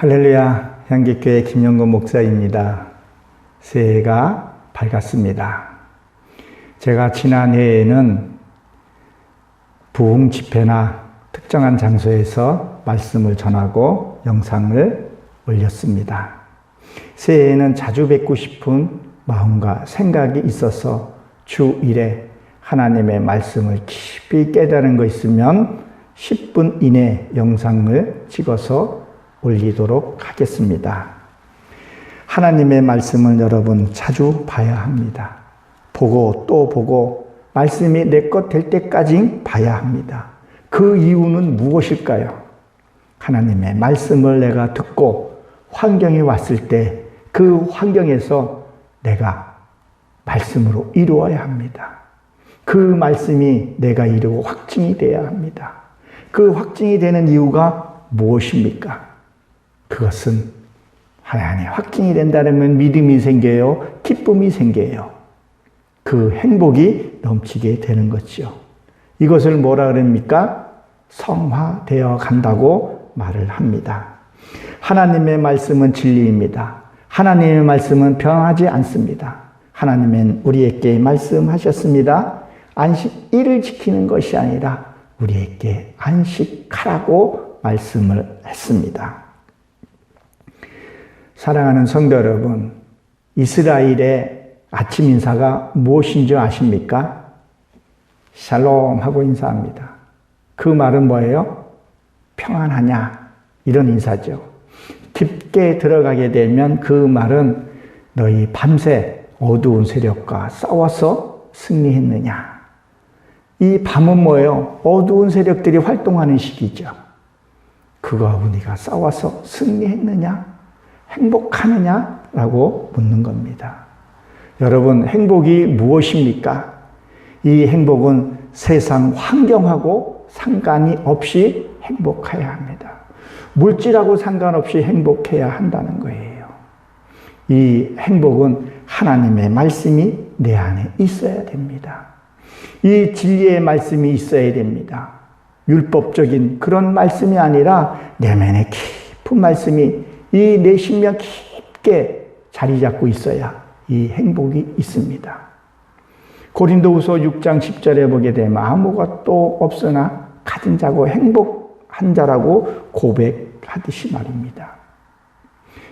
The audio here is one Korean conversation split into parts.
할렐루야, 향기교회 김영건 목사입니다. 새해가 밝았습니다. 제가 지난해에는 부흥 집회나 특정한 장소에서 말씀을 전하고 영상을 올렸습니다. 새해에는 자주 뵙고 싶은 마음과 생각이 있어서 주 1회 하나님의 말씀을 깊이 깨달은 거 있으면 10분 이내 영상을 찍어서 올리도록 하겠습니다. 하나님의 말씀을 여러분 자주 봐야 합니다. 보고 또 보고 말씀이 내 것 될 때까지 봐야 합니다. 그 이유는 무엇일까요? 하나님의 말씀을 내가 듣고 환경이 왔을 때 그 환경에서 내가 말씀으로 이루어야 합니다. 그 말씀이 내가 이루고 확증이 되어야 합니다. 그 확증이 되는 이유가 무엇입니까? 그것은 하나님 확증이 된다면 믿음이 생겨요. 기쁨이 생겨요. 그 행복이 넘치게 되는 거죠. 이것을 뭐라 그럽니까? 성화되어 간다고 말을 합니다. 하나님의 말씀은 진리입니다. 하나님의 말씀은 변하지 않습니다. 하나님은 우리에게 말씀하셨습니다. 안식일을 지키는 것이 아니라 우리에게 안식하라고 말씀을 했습니다. 사랑하는 성도 여러분, 이스라엘의 아침 인사가 무엇인 줄 아십니까? 샬롬 하고 인사합니다. 그 말은 뭐예요? 평안하냐? 이런 인사죠. 깊게 들어가게 되면 그 말은 너희 밤새 어두운 세력과 싸워서 승리했느냐? 이 밤은 뭐예요? 어두운 세력들이 활동하는 시기죠. 그거와 우리가 싸워서 승리했느냐? 행복하느냐라고 묻는 겁니다. 여러분, 행복이 무엇입니까? 이 행복은 세상 환경하고 상관이 없이 행복해야 합니다. 물질하고 상관없이 행복해야 한다는 거예요. 이 행복은 하나님의 말씀이 내 안에 있어야 됩니다. 이 진리의 말씀이 있어야 됩니다. 율법적인 그런 말씀이 아니라 내면의 깊은 말씀이 이 내 심령 깊게 자리 잡고 있어야 이 행복이 있습니다. 고린도후서 6장 10절에 보게 되면 아무것도 없으나 가진 자고 행복한 자라고 고백하듯이 말입니다.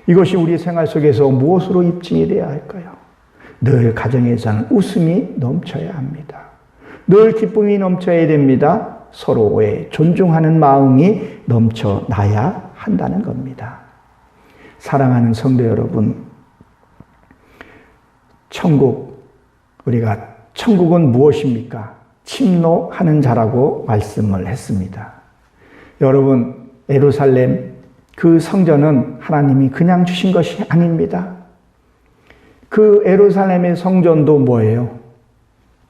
이것이 우리 생활 속에서 무엇으로 입증이 되어야 할까요? 늘 가정에서는 웃음이 넘쳐야 합니다. 늘 기쁨이 넘쳐야 됩니다. 서로의 존중하는 마음이 넘쳐나야 한다는 겁니다. 사랑하는 성도 여러분, 천국은 무엇입니까? 침노하는 자라고 말씀을 했습니다. 여러분, 예루살렘 그 성전은 하나님이 그냥 주신 것이 아닙니다. 그 예루살렘의 성전도 뭐예요?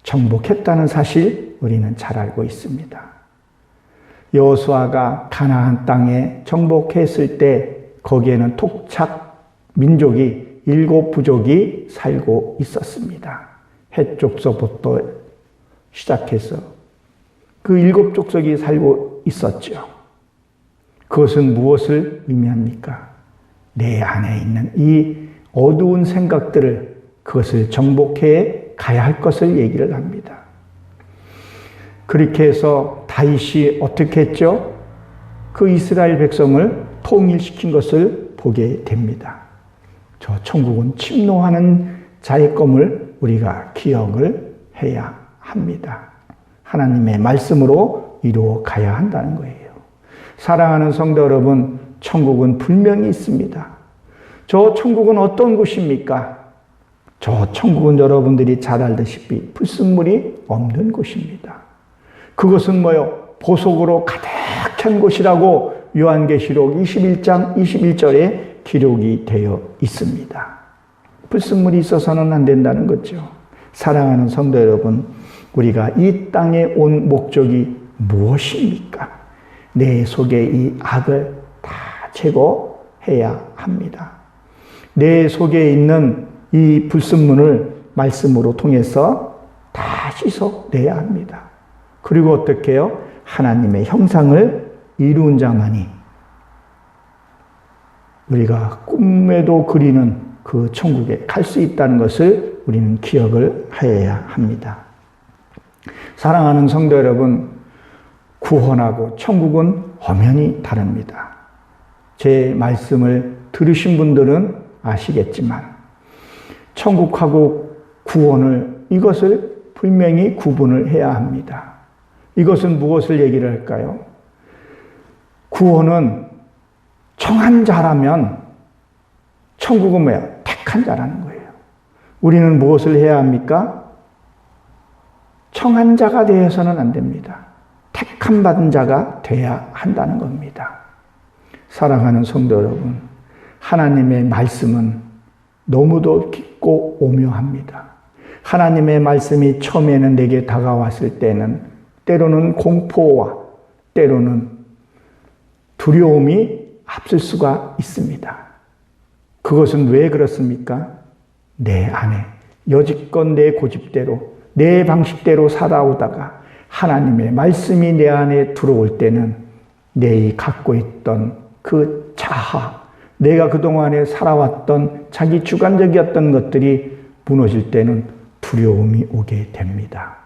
정복했다는 사실 우리는 잘 알고 있습니다. 여호수아가 가나안 땅에 정복했을 때 거기에는 토착 민족이 7 부족이 살고 있었습니다. 헷족서부터 시작해서 그 7 족속이 살고 있었죠. 그것은 무엇을 의미합니까? 내 안에 있는 이 어두운 생각들을 그것을 정복해 가야 할 것을 얘기를 합니다. 그렇게 해서 다윗이 어떻게 했죠? 그 이스라엘 백성을 통일시킨 것을 보게 됩니다. 저 천국은 침노하는 자의 검을 우리가 기억을 해야 합니다. 하나님의 말씀으로 이루어 가야 한다는 거예요. 사랑하는 성도 여러분, 천국은 분명히 있습니다. 저 천국은 어떤 곳입니까? 저 천국은 여러분들이 잘 알다시피 불순물이 없는 곳입니다. 그것은 뭐요? 보석으로 가득한 곳이라고 요한계시록 21장 21절에 기록이 되어 있습니다. 불순물이 있어서는 안 된다는 거죠. 사랑하는 성도 여러분, 우리가 이 땅에 온 목적이 무엇입니까? 내 속에 이 악을 다 제거해야 합니다. 내 속에 있는 이 불순물을 말씀으로 통해서 다 씻어내야 합니다. 그리고 어떻게 해요? 하나님의 형상을 이룬 자만이 우리가 꿈에도 그리는 그 천국에 갈 수 있다는 것을 우리는 기억을 하여야 합니다. 사랑하는 성도 여러분, 구원하고 천국은 엄연히 다릅니다. 제 말씀을 들으신 분들은 아시겠지만 천국하고 구원을 이것을 분명히 구분을 해야 합니다. 이것은 무엇을 얘기를 할까요? 구원은 청한 자라면 천국은 뭐야? 택한 자라는 거예요. 우리는 무엇을 해야 합니까? 청한 자가 되어서는 안 됩니다. 택함 받은 자가 돼야 한다는 겁니다. 사랑하는 성도 여러분, 하나님의 말씀은 너무도 깊고 오묘합니다. 하나님의 말씀이 처음에는 내게 다가왔을 때는 때로는 공포와 때로는 두려움이 앞설 수가 있습니다. 그것은 왜 그렇습니까? 내 안에 여지껏 내 고집대로 내 방식대로 살아오다가 하나님의 말씀이 내 안에 들어올 때는 내 갖고 있던 그 자아, 내가 그동안에 살아왔던 자기 주관적이었던 것들이 무너질 때는 두려움이 오게 됩니다.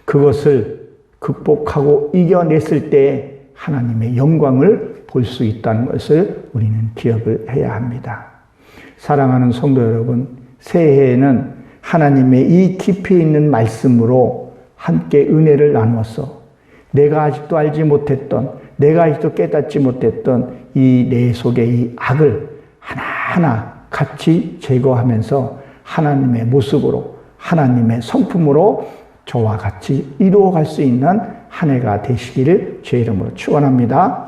그것을 극복하고 이겨냈을 때 하나님의 영광을 볼 수 있다는 것을 우리는 기억을 해야 합니다. 사랑하는 성도 여러분, 새해에는 하나님의 이 깊이 있는 말씀으로 함께 은혜를 나누어서 내가 아직도 알지 못했던, 내가 아직도 깨닫지 못했던 이 내 속의 이 악을 하나하나 같이 제거하면서 하나님의 모습으로, 하나님의 성품으로 저와 같이 이루어갈 수 있는 한 해가 되시기를 주의 이름으로 축원합니다.